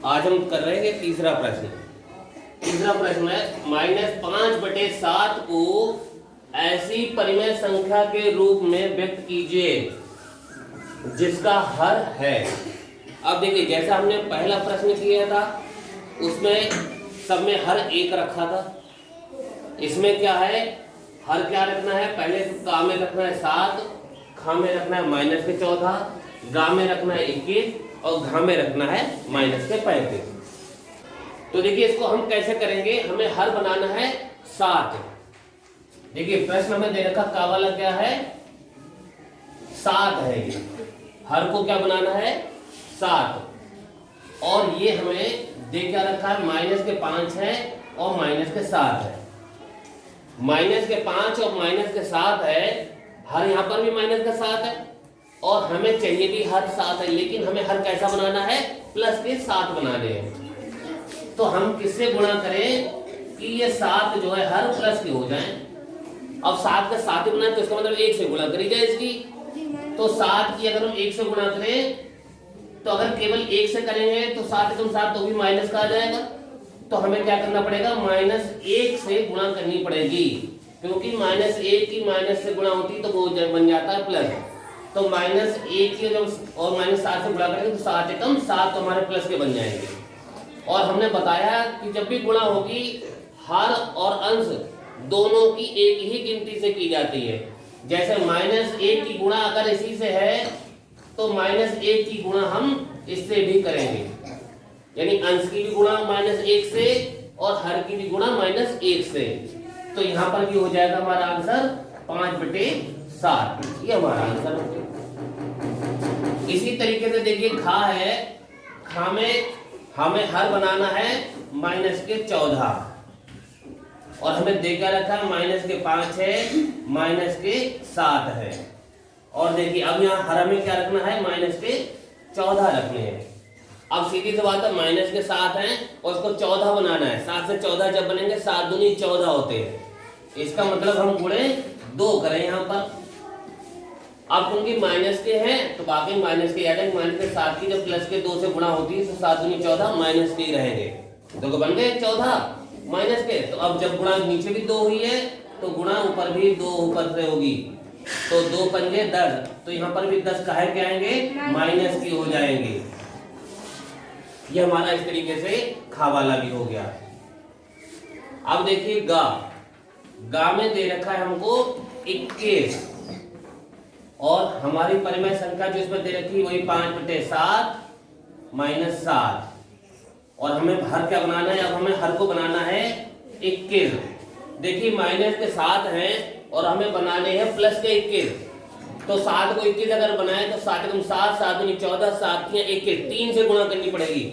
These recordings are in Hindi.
आज हम कर रहे हैं तीसरा प्रश्न। तीसरा प्रश्न है -5/7 को ऐसी परिमेय संख्या के रूप में व्यक्त कीजिए जिसका हर है। अब देखिए, जैसा हमने पहला प्रश्न किया था उसमें सब में हर एक रखा था। इसमें क्या है, हर क्या रखना है, पहले का में रखना है 7, खा में रखना है -14, गा में रखना है 21 और घा में रखना है -35। तो देखिए इसको हम कैसे करेंगे, हमें हर बनाना है 7। देखिए प्रश्न हमें दे रखा का वाला क्या है, 7 है। ये हर को क्या बनाना है 7, और ये हमें दे क्या रखा है, -5 है और -7 है। -5 और -7 है, हर यहाँ पर भी -7 है और हमें चाहिए भी हर 7 है, लेकिन हमें हर कैसा बनाना है, प्लस के 7 बनाने हैं। तो हम किससे गुणा करें कि ये 7 जो है हर प्लस के हो जाएं। अब 7 का 7 ही बनाए तो इसका मतलब 1 से गुणा करी जाए इसकी। तो 7 की अगर हम 1 से गुणा करें तो अगर केवल 1 से करेंगे तो 7 × 7 तो भी माइनस का आ जाएगा। तो हमें क्या करना पड़ेगा, -1 से गुणा करनी पड़ेगी, क्योंकि -1 की माइनस से गुणा होती तो वो बन जाता है प्लस। तो -1 की जब और -7 से गुणा करेंगे तो 7 एकम 7 तो हमारे प्लस के बन जाएंगे। और हमने बताया कि जब भी गुणा होगी हर और अंश दोनों की एक ही गिनती से की जाती है। जैसे -1 की गुणा अगर इसी से है तो -1 की गुणा हम इससे भी करेंगे, यानी अंश की भी गुणा -1 से और हर की भी गुणा -1 से। तो यहाँ पर भी हो जाएगा हमारा आंसर 5/7, ये हमारा आंसर हो गया। इसी तरीके से देखिए खा है, खा में हमें हर बनाना है -14 और हमें दे क्या रखा है, -5 है, -7 है। और देखिए अब यहाँ हर में क्या रखना है, -14 रखने हैं। अब सीधी सी बात है, -7 है और उसको 14 बनाना है। 7 से 14 जब बनेंगे 7 दूनी 14 होते हैं, इसका मतलब हम गुणे 2 करें यहाँ पर। अब क्योंकि माइनस के हैं तो बाकी माइनस के याद है, -7 की जब प्लस के 2 से गुणा होती है तो 7 दूनी 14 माइनस के ही रहेंगे। तो बन गए 14 माइनस के। तो अब जब गुणा नीचे भी 2 हुई है तो गुणा ऊपर भी 2 ऊपर से होगी, तो 2 पंजे 10, तो यहाँ पर भी 10 काहे के आएंगे, माइनस की हो जाएंगे। ये हमारा इस तरीके से खा वाला भी हो गया। अब देखिए गा, गा में दे रखा है हमको 21 और हमारी परिमेय संख्या जो इसमें दे रखी है वही 5/7 -7, और हमें हर क्या बनाना है, अब हमें हर को बनाना है 21। देखिए -7 है और हमें बनाने हैं प्लस के 21। तो 7 को 21 अगर बनाए तो 7 × 7, 7 दूनी 14, 7 × 21, 3 से गुणा करनी पड़ेगी।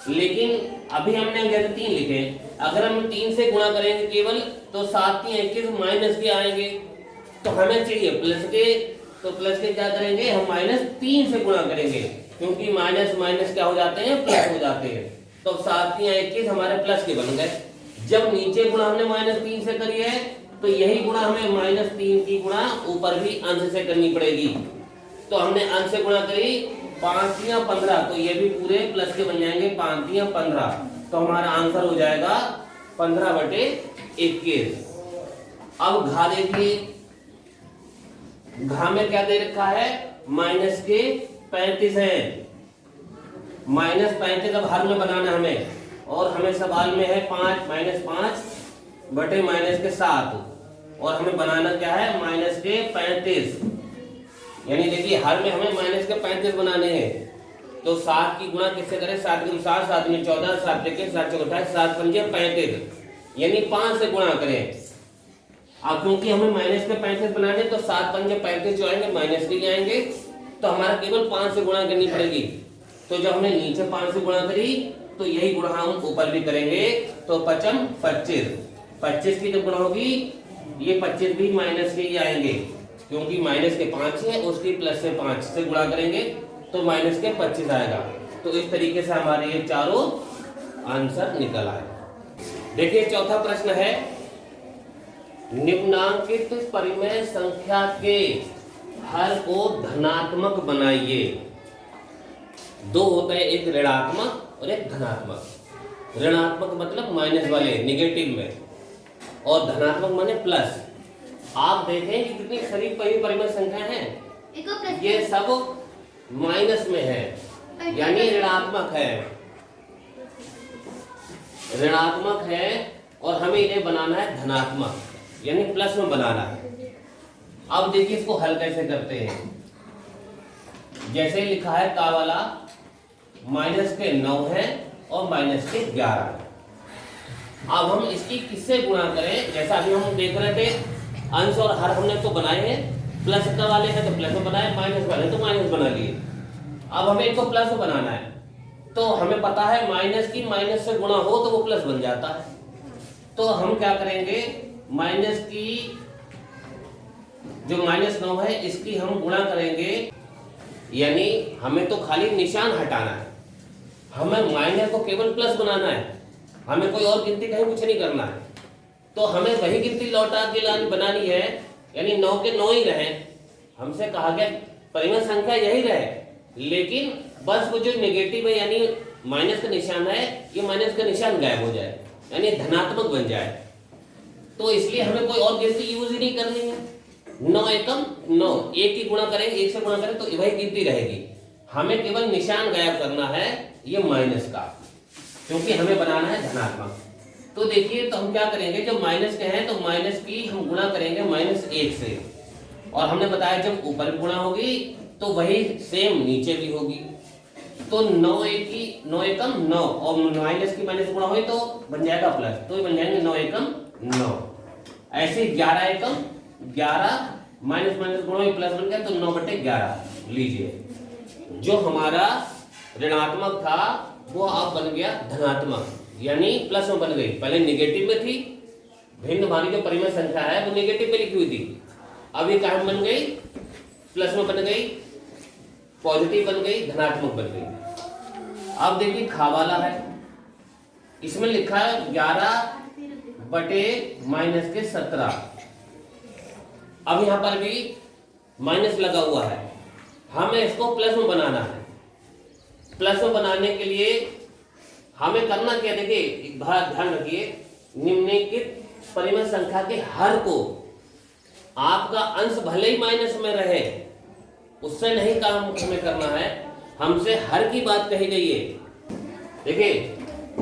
लेकिन अभी हमने जैसे 3 लिखे, अगर हम 3 से गुणा करेंगे केवल तो 7 × 21 माइनस के आएंगे। तो हमें चाहिए प्लस के, तो प्लस के क्या करेंगे, हम -3 से गुणा करेंगे, क्योंकि माइनस क्या हो जाते हैं, प्लस हो जाते हैं। तो 7 × 21 हमारे प्लस के बन गए। जब नीचे गुणा हमने -3 से करी है तो यही गुणा हमें -3 की गुणा ऊपर भी अंश से करनी पड़ेगी। तो हमने अंश से गुणा करी 5 या 15, तो ये भी पूरे प्लस के बन जाएंगे 5 या 15। तो हमारा आंसर हो जाएगा 15/21। अब घा देखिए, घा में क्या दे रखा है, -35 है। -35 अब हर में बनाना हमें, और हमें सवाल में है 5/-7 और हमें बनाना क्या है, -35। यानी देखिए हर में हमें -35 बनाने हैं। तो 7 की गुणा किससे करें, 7 × 7, 7 दूनी 14, 7 × 21, 7 × 28, 7 पंजे 35, यानी 5 से गुणा करें। अब क्योंकि हमें -35 बनाने तो 7 पंजे 35 जो आएंगे माइनस के आएंगे, तो हमारा केवल 5 से गुणा करनी पड़ेगी। तो जब हमने नीचे 5 से गुणा करी तो यही गुणा हम ऊपर भी करेंगे, तो 5 × 25, 25 की जब गुणा होगी ये 25 भी माइनस के ही आएंगे, क्योंकि -5 है, उसकी प्लस से 5 से गुणा करेंगे तो -25 आएगा। तो इस तरीके से हमारे ये चारों आंसर निकल आए। देखिए चौथा प्रश्न है, निम्नांकित परिमेय संख्या के हर को धनात्मक बनाइए। 2 होते हैं, एक ऋणात्मक और एक धनात्मक। ऋणात्मक मतलब माइनस वाले नेगेटिव में, और धनात्मक माने प्लस। आप देखें कि कितनी सारी परिमेय संख्या है, ये सब माइनस में है, यानी ऋणात्मक है, ऋणात्मक है, और हमें इन्हें बनाना है धनात्मक, यानी प्लस में बनाना है। अब देखिए इसको हल कैसे करते हैं। जैसे लिखा है का वाला माइनस के 9 है और माइनस के 11 है। अब हम इसकी किससे गुणा करें, जैसा अभी हम देख रहे थे अंश और हर हमने तो बनाए हैं, प्लस का वाले हैं तो प्लस में बनाए, माइनस वाले तो माइनस बना लिए। अब हमें इनको प्लस में बनाना है, तो हमें पता है माइनस की माइनस से गुणा हो तो वो प्लस बन जाता है। तो हम क्या करेंगे, माइनस की जो -9 है इसकी हम गुणा करेंगे, यानी हमें तो खाली निशान हटाना है, हमें माइनस को केवल प्लस बनाना है, हमें कोई और गिनती कहीं कुछ नहीं करना है। तो हमें वही गिनती लौटा के बनानी है, यानी 9 के 9 ही रहे। हमसे कहा गया परिमेय संख्या यही रहे, लेकिन बस वो जो नेगेटिव है यानी माइनस का निशान है, ये माइनस का निशान गायब हो जाए, यानी धनात्मक बन जाए। तो इसलिए हमें कोई और गिनती यूज ही नहीं करनी है। 9 एकम 9, एक की गुणा करें, एक से गुणा करें तो वही गिनती रहेगी। हमें केवल निशान गायब करना है ये माइनस का, क्योंकि हमें बनाना है धनात्मक। तो देखिए तो हम क्या करेंगे, जब माइनस के हैं तो माइनस की हम गुणा करेंगे -1 से, और हमने बताया जब ऊपर गुणा होगी तो वही सेम नीचे भी होगी। तो 9 एकम 9 और माइनस की माइनस गुणा हुई तो बन जाएगा प्लस, तो बन जाएंगे 9 एकम 9। ऐसे 11 एकम 11 माइनस माइनस गुणा हुई प्लस बन गया तो 9/11 लीजिए। जो हमारा ऋणात्मक था वो अब बन गया धनात्मक, यानी प्लस में बन गई। पहले नेगेटिव में थी, भिन्न हमारी जो परिमेय संख्या है वो नेगेटिव में लिखी हुई थी, अब ये कहाँ बन गई, प्लस में बन गई, पॉजिटिव बन गई, धनात्मक बन गई। अब देखिए खा वाला है, इसमें लिखा है 11/-17। अब यहां पर भी माइनस लगा हुआ है, हमें इसको प्लस में बनाना है। प्लस में बनाने के लिए हमें करना क्या, देखिए एक बात ध्यान रखिए, निम्नलिखित परिमेय संख्या के हर को आपका अंश भले ही माइनस में रहे उससे नहीं काम हमें करना है, हमसे हर की बात कही गई है। देखिए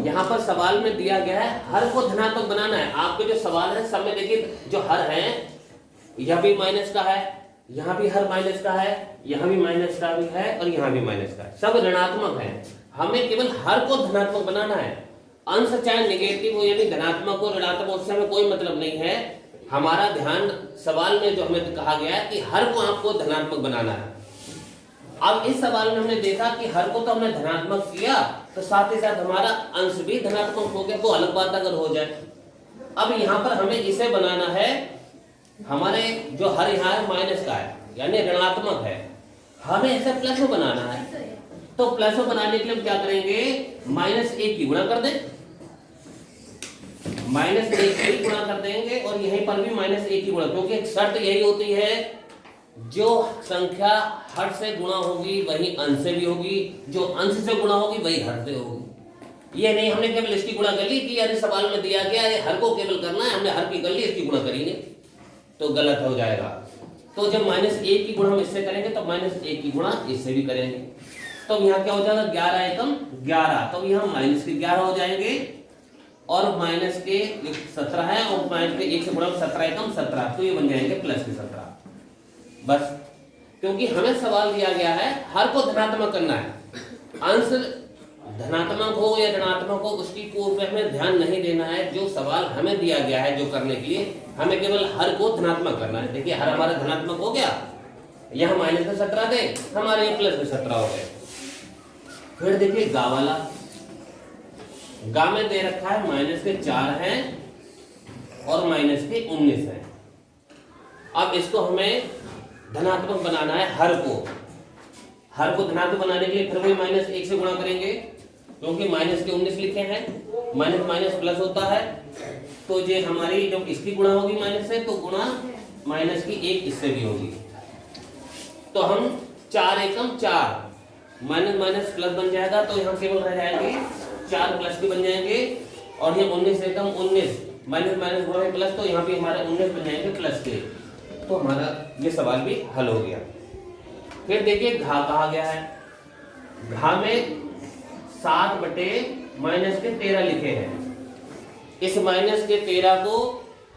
यहाँ पर सवाल में दिया गया है हर को धनात्मक बनाना है। आपके जो सवाल है सब में देखिए जो हर है यह भी माइनस का है, यहाँ भी हर माइनस का है, यहाँ भी माइनस का भी है और यहाँ भी माइनस का है, सब ऋणात्मक है। हमें केवल हर को धनात्मक बनाना है, अंश चाहे नेगेटिव हो यानी धनात्मक हो ऋणात्मक हो उससे हमें कोई मतलब नहीं है। हमारा ध्यान सवाल में जो हमें कहा गया है कि हर को आपको धनात्मक बनाना है। अब इस सवाल में हमने देखा कि हर को तो हमने धनात्मक किया, तो साथ ही साथ हमारा अंश भी धनात्मक हो गया, तो अलग बात अगर हो जाए। अब यहाँ पर हमें इसे बनाना है, हमारे जो हर यहाँ है माइनस का है यानी ऋणात्मक है, हमें इसे प्लस में बनाना है। तो प्लस में बनाने के लिए हम क्या करेंगे, -1 की गुणा कर दें, -1 की गुणा कर देंगे और यहीं पर भी -1 की गुणा, क्योंकि एक शर्त यही होती है जो संख्या हर से गुणा होगी वही अंश से भी होगी, जो अंश से गुणा होगी वही हर से होगी। ये नहीं हमने केवल इसकी गुणा कर ली कि अरे सवाल में दिया गया है हर को केवल करना है, हमने हर की कर ली इसकी गुणा करेंगे तो गलत हो जाएगा। तो जब -1 की गुणा हम इससे करेंगे तो -1 की गुणा इससे भी करेंगे, तो यहाँ क्या हो जाएगा 11 एकम 11, तो यहाँ -11 हो जाएंगे और माइनस के 17 है और माइनस के 1 से गुणा 17 एकम 17, तो ये बन जाएंगे प्लस के 17 बस। क्योंकि हमें सवाल दिया गया है हर को धनात्मक करना है, अंश धनात्मक हो या ऋणात्मक हो उसकी को हमें ध्यान नहीं देना है। जो सवाल हमें दिया गया है जो करने के लिए हमें केवल हर को धनात्मक करना है। देखिए हर हमारा धनात्मक हो गया, यहाँ माइनस के 17 थे हमारे यहाँ प्लस के 17 हो गए। फिर देखिए गा वाला, गा में दे रखा है माइनस के 4 हैं और माइनस के 19 है। अब इसको हमें धनात्मक बनाना है, हर को धनात्मक बनाने के लिए फिर वही -1 से गुणा करेंगे, क्योंकि माइनस के 19 लिखे हैं, माइनस माइनस प्लस होता है, तो ये हमारी जब इसकी गुणा होगी माइनस से तो गुणा माइनस की 1 इससे भी होगी। तो हम 4 एकम 4 माइनस माइनस प्लस बन जाएगा, तो यहाँ केवल रह जाएंगे 4 प्लस के बन जाएंगे, और ये 19 से कम 19 माइनस माइनस हुआ है प्लस, तो यहाँ पे हमारे 19 बन जाएंगे प्लस के। तो हमारा ये सवाल भी हल हो गया। फिर देखिए घा कहा गया है, घा में 7 बटे माइनस के 13 लिखे हैं। इस माइनस के 13 को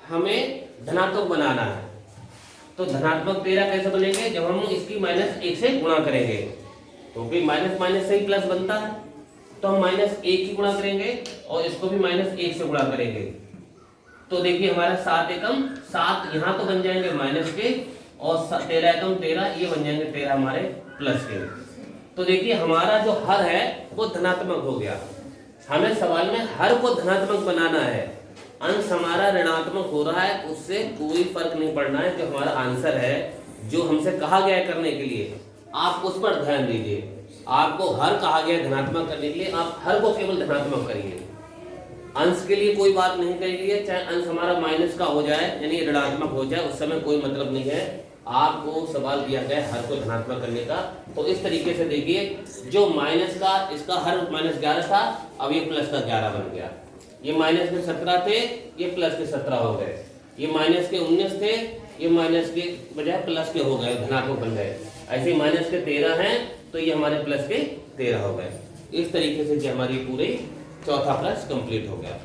हमें धनात्मक बनाना है। तो धनात्मक 13 कैसे बनेंगे, जब हम इसकी माइनस 1 से गुणा करेंगे, क्योंकि माइनस माइनस से ही प्लस बनता है, तो हम माइनस 1 की गुणा करेंगे और इसको भी माइनस 1 से गुणा करेंगे। तो देखिए हमारा 7 एकम 7 यहाँ तो बन जाएंगे माइनस के, और 13 एकम 13 ये बन जाएंगे 13 हमारे प्लस के। तो देखिए हमारा जो हर है वो धनात्मक हो गया। हमें सवाल में हर को धनात्मक बनाना है, अंश हमारा ऋणात्मक हो रहा है उससे कोई फर्क नहीं पड़ना है। जो हमारा आंसर है, जो हमसे कहा गया है करने के लिए, आप उस पर ध्यान दीजिए। आपको हर कहा गया धनात्मक करने के लिए, आप हर को केवल धनात्मक करिए। अंश के लिए कोई बात नहीं कही है, चाहे अंश हमारा माइनस का हो जाए यानी ऋणात्मक हो जाए, उस समय कोई मतलब नहीं है। आपको सवाल दिया गया है हर को धनात्मक करने का। तो इस तरीके से देखिए, जो माइनस का इसका हर -11 था, अब ये प्लस का 11 बन गया। ये माइनस के 17 थे, ये प्लस के 17 हो गए। ये माइनस के 19 थे, ये माइनस के बजाय प्लस के हो गए, धनात्मक बन गए। ऐसे माइनस के 13 हैं, तो ये हमारे प्लस के 13 हो गए। इस तरीके से जो हमारी पूरी चौथा प्रश्न कंप्लीट हो गया।